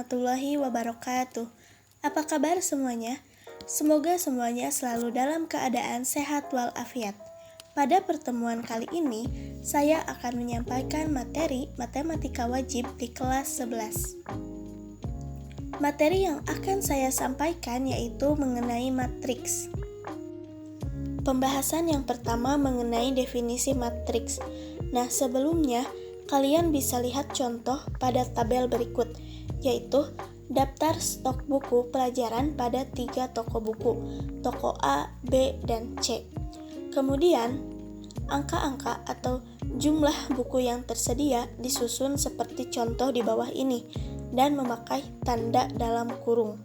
warahmatullahi wabarakatuh. Apa kabar semuanya? Semoga semuanya selalu dalam keadaan sehat walafiat. Pada pertemuan kali ini, saya akan menyampaikan materi matematika wajib di kelas 11. Materi yang akan saya sampaikan yaitu mengenai matriks. Pembahasan yang pertama mengenai definisi matriks. Nah, sebelumnya kalian bisa lihat contoh pada tabel berikut, yaitu daftar stok buku pelajaran pada 3 toko buku, toko A, B, dan C. Kemudian, angka-angka atau jumlah buku yang tersedia disusun seperti contoh di bawah ini dan memakai tanda dalam kurung.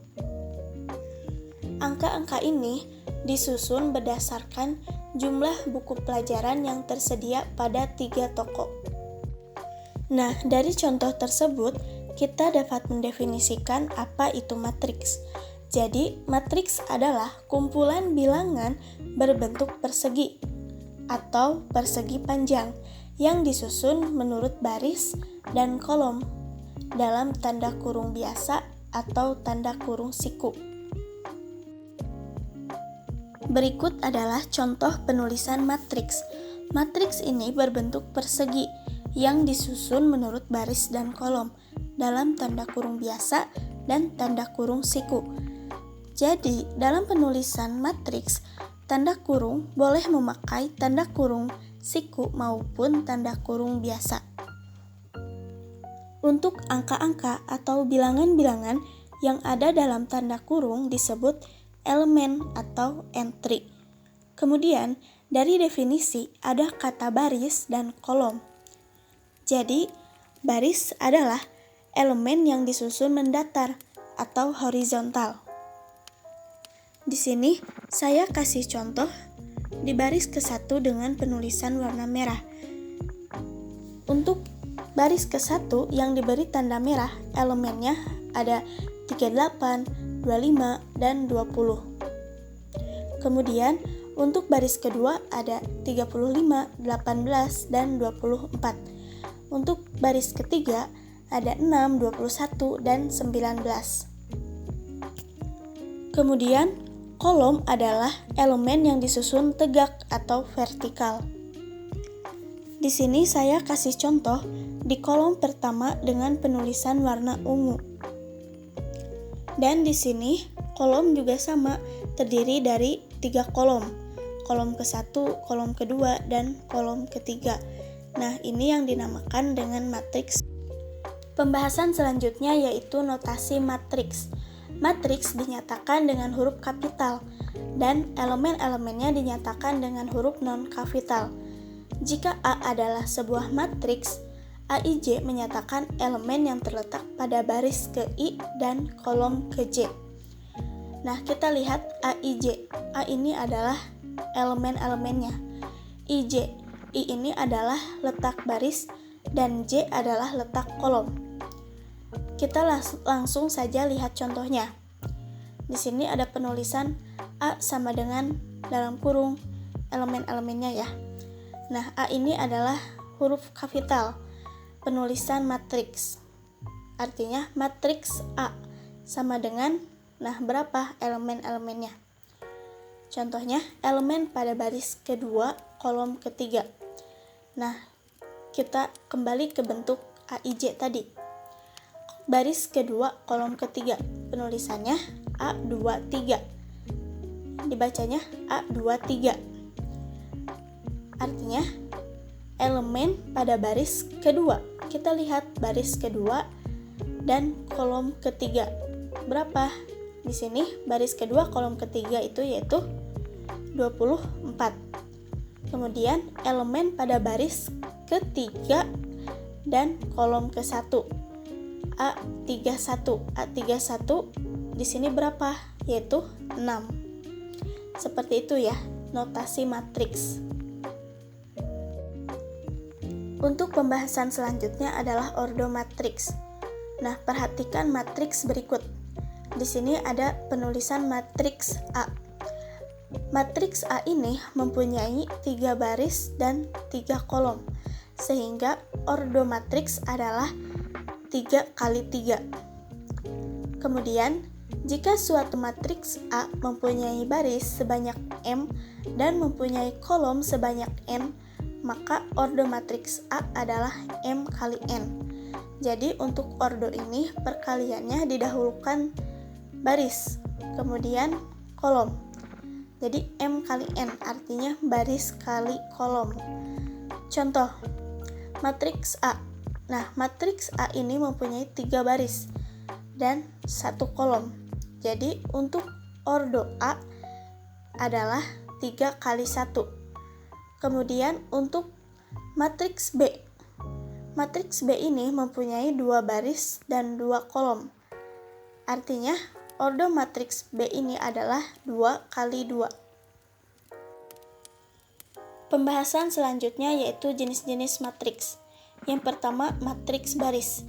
Angka-angka ini disusun berdasarkan jumlah buku pelajaran yang tersedia pada 3 toko. Nah, dari contoh tersebut, kita dapat mendefinisikan apa itu matriks. Jadi, matriks adalah kumpulan bilangan berbentuk persegi atau persegi panjang yang disusun menurut baris dan kolom dalam tanda kurung biasa atau tanda kurung siku. Berikut adalah contoh penulisan matriks. Matriks ini berbentuk persegi yang disusun menurut baris dan kolom dalam tanda kurung biasa dan tanda kurung siku. Jadi, dalam penulisan matriks, tanda kurung boleh memakai tanda kurung siku maupun tanda kurung biasa. Untuk angka-angka atau bilangan-bilangan yang ada dalam tanda kurung disebut elemen atau entry. Kemudian, dari definisi ada kata baris dan kolom. Jadi, baris adalah elemen yang disusun mendatar atau horizontal. Di sini, saya kasih contoh di baris ke-1 dengan penulisan warna merah. Untuk baris ke-1 yang diberi tanda merah, elemennya ada 38, 25, dan 20. Kemudian, untuk baris kedua ada 35, 18, dan 24. Untuk baris ketiga ada 6, 21, dan 19. Kemudian, kolom adalah elemen yang disusun tegak atau vertikal. Di sini saya kasih contoh di kolom pertama dengan penulisan warna ungu. Dan di sini kolom juga sama, terdiri dari 3 kolom. Kolom ke-1, kolom kedua, dan kolom ketiga. Nah, ini yang dinamakan dengan matriks. Pembahasan selanjutnya yaitu notasi matriks. Matriks dinyatakan dengan huruf kapital dan elemen-elemennya dinyatakan dengan huruf non-kapital. Jika A adalah sebuah matriks, AIJ menyatakan elemen yang terletak pada baris ke-I dan kolom ke-J. Nah, kita lihat AIJ. A ini adalah elemen-elemennya. IJ. I ini adalah letak baris dan J adalah letak kolom. Kita langsung saja lihat contohnya. Di sini ada penulisan A sama dengan dalam kurung elemen-elemennya ya. Nah, A ini adalah huruf kapital, penulisan matriks. Artinya matriks A sama dengan, nah berapa elemen-elemennya? Contohnya, elemen pada baris kedua, kolom ketiga. Nah, kita kembali ke bentuk AIJ tadi. Baris kedua, kolom ketiga. Penulisannya A23. Dibacanya A23. Artinya, elemen pada baris kedua. Kita lihat baris kedua dan kolom ketiga. Berapa? Di sini baris kedua, kolom ketiga itu yaitu 24. Kemudian elemen pada baris ketiga dan kolom ke-1 A31. A31 di sini berapa? Yaitu 6. Seperti itu ya, notasi matriks. Untuk pembahasan selanjutnya adalah ordo matriks. Nah, perhatikan matriks berikut. Di sini ada penulisan matriks A. Matriks A ini mempunyai 3 baris dan 3 kolom, sehingga ordo matriks adalah 3 kali 3. Kemudian, jika suatu matriks A mempunyai baris sebanyak M dan mempunyai kolom sebanyak N, maka ordo matriks A adalah M kali N. Jadi untuk ordo ini perkaliannya didahulukan baris, kemudian kolom. Jadi M kali N artinya baris kali kolom. Contoh, matriks A. Nah, matriks A ini mempunyai 3 baris dan 1 kolom. Jadi untuk ordo A adalah 3 kali 1. Kemudian untuk matriks B. Matriks B ini mempunyai 2 baris dan 2 kolom. Artinya ordo matriks B ini adalah 2 kali 2. Pembahasan selanjutnya yaitu jenis-jenis matriks. Yang pertama, matriks baris.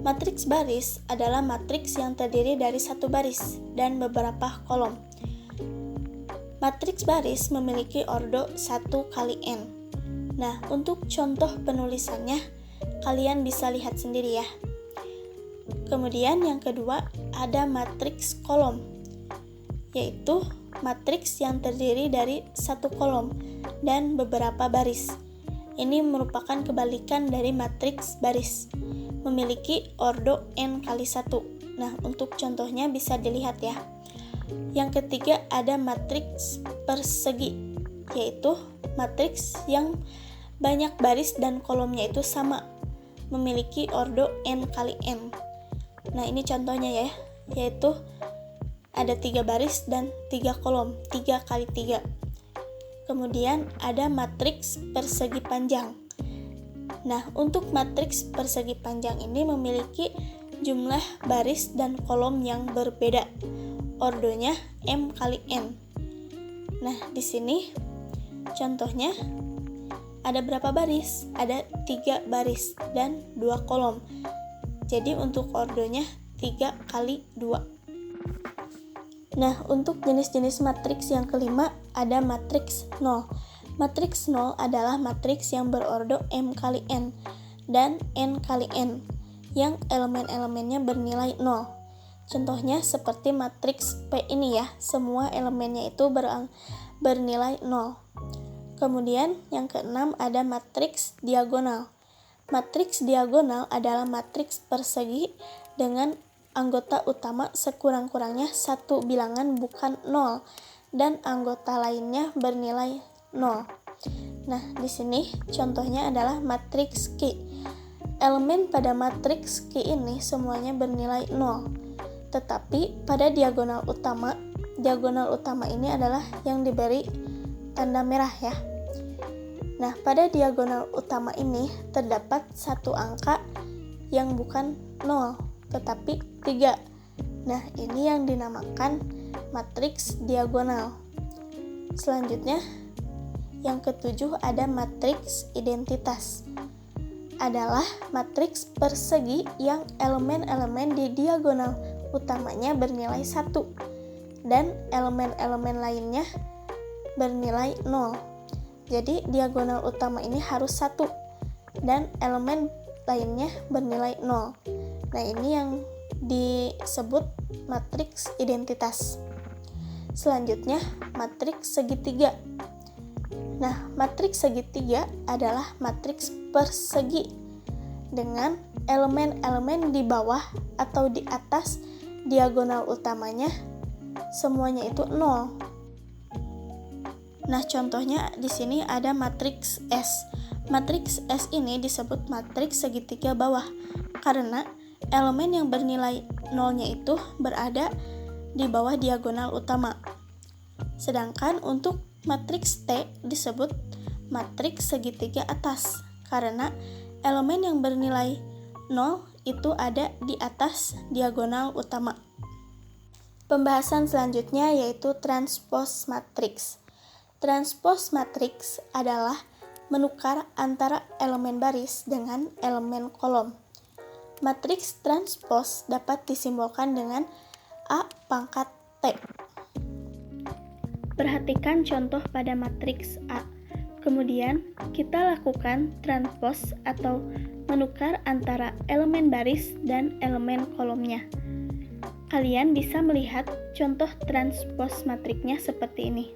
Matriks baris adalah matriks yang terdiri dari 1 baris dan beberapa kolom. Matriks baris memiliki ordo 1 kali N. Nah, untuk contoh penulisannya, kalian bisa lihat sendiri ya. Kemudian yang kedua, ada matriks kolom, yaitu matriks yang terdiri dari 1 kolom dan beberapa baris. Ini merupakan kebalikan dari matriks baris, memiliki ordo N kali 1. Nah, untuk contohnya bisa dilihat ya. Yang ketiga ada matriks persegi, yaitu matriks yang banyak baris dan kolomnya itu sama, memiliki ordo N kali N. Nah, ini contohnya ya, yaitu ada 3 baris dan 3 kolom, 3 kali 3. Kemudian ada matriks persegi panjang. Nah, untuk matriks persegi panjang ini memiliki jumlah baris dan kolom yang berbeda. Ordonya M kali N. Nah, di sini contohnya ada berapa baris? Ada 3 baris dan 2 kolom. Jadi untuk ordonya 3 kali 2. Nah, untuk jenis-jenis matriks yang kelima ada matriks 0. Matriks 0 adalah matriks yang berordo M kali N dan N kali N yang elemen-elemennya bernilai 0. Contohnya seperti matriks P ini ya, semua elemennya itu bernilai 0. Kemudian yang keenam ada matriks diagonal. Matriks diagonal adalah matriks persegi dengan anggota utama sekurang-kurangnya 1 bilangan bukan 0 dan anggota lainnya bernilai 0. Nah, di sini contohnya adalah matriks Q. Elemen pada matriks Q ini semuanya bernilai 0. Tetapi pada diagonal utama ini adalah yang diberi tanda merah ya. Nah, pada diagonal utama ini terdapat 1 angka yang bukan 0, tetapi 3. Nah, ini yang dinamakan matriks diagonal. Selanjutnya, yang ketujuh ada matriks identitas. Adalah matriks persegi yang elemen-elemen di diagonal utamanya bernilai 1 dan elemen-elemen lainnya bernilai 0. Jadi diagonal utama ini harus 1 dan elemen lainnya bernilai 0. Nah, ini yang disebut matriks identitas. Selanjutnya, matriks segitiga. Nah, matriks segitiga adalah matriks persegi dengan elemen-elemen di bawah atau di atas diagonal utamanya semuanya itu 0. Nah, contohnya di sini ada matriks S. Matriks S ini disebut matriks segitiga bawah karena elemen yang bernilai 0-nya itu berada di bawah diagonal utama. Sedangkan untuk matriks T disebut matriks segitiga atas karena elemen yang bernilai 0 itu ada di atas diagonal utama. Pembahasan selanjutnya yaitu transpose matriks. Transpose matriks adalah menukar antara elemen baris dengan elemen kolom. Matriks transpose dapat disimbolkan dengan A pangkat T. Perhatikan contoh pada matriks A. Kemudian kita lakukan transpose atau menukar antara elemen baris dan elemen kolomnya. Kalian bisa melihat contoh transpos matriknya seperti ini.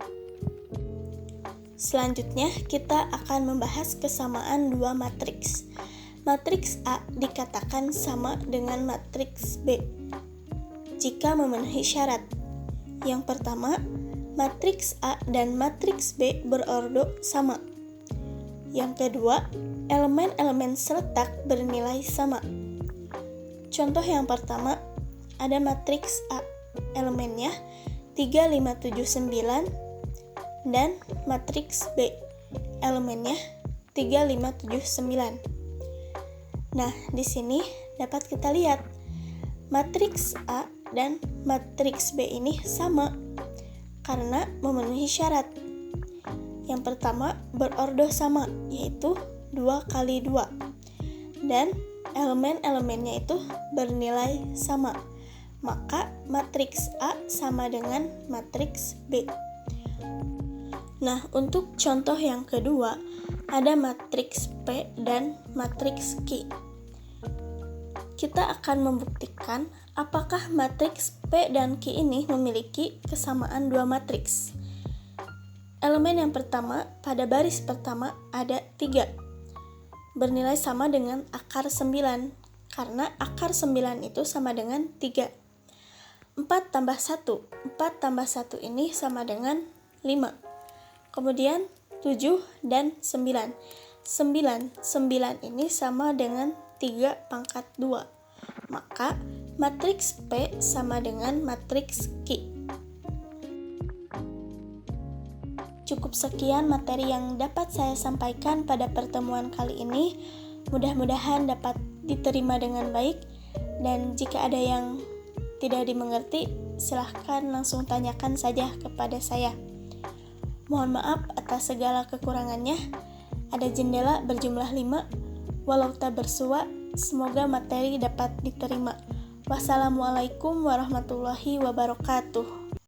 Selanjutnya, kita akan membahas kesamaan dua matriks. Matriks A dikatakan sama dengan matriks B jika memenuhi syarat. Yang pertama, matriks A dan matriks B berordo sama. Yang kedua, elemen-elemen seletak bernilai sama. Contoh yang pertama, ada matriks A, elemennya 3, 5, 7, 9, dan matriks B, elemennya 3, 5, 7, 9. Nah, di sini dapat kita lihat matriks A dan matriks B ini sama karena memenuhi syarat. Yang pertama, berordo sama, yaitu 2 kali 2, dan elemen-elemennya itu bernilai sama. Maka matriks A sama dengan matriks B. Nah, untuk contoh yang kedua, ada matriks P dan matriks Q. Kita akan membuktikan apakah matriks P dan Q ini memiliki kesamaan dua matriks. Elemen yang pertama pada baris pertama ada 3, bernilai sama dengan akar 9, karena akar 9 itu sama dengan 3. 4 tambah 1, 4 tambah 1 ini sama dengan 5. Kemudian 7 dan 9. 9 ini sama dengan 3 pangkat 2. Maka matriks P sama dengan matriks Q. Cukup sekian materi yang dapat saya sampaikan pada pertemuan kali ini. Mudah-mudahan dapat diterima dengan baik, dan jika ada yang tidak dimengerti, silahkan langsung tanyakan saja kepada saya. Mohon maaf atas segala kekurangannya. Ada jendela berjumlah 5, walau tak bersua, semoga materi dapat diterima. Wassalamualaikum warahmatullahi wabarakatuh.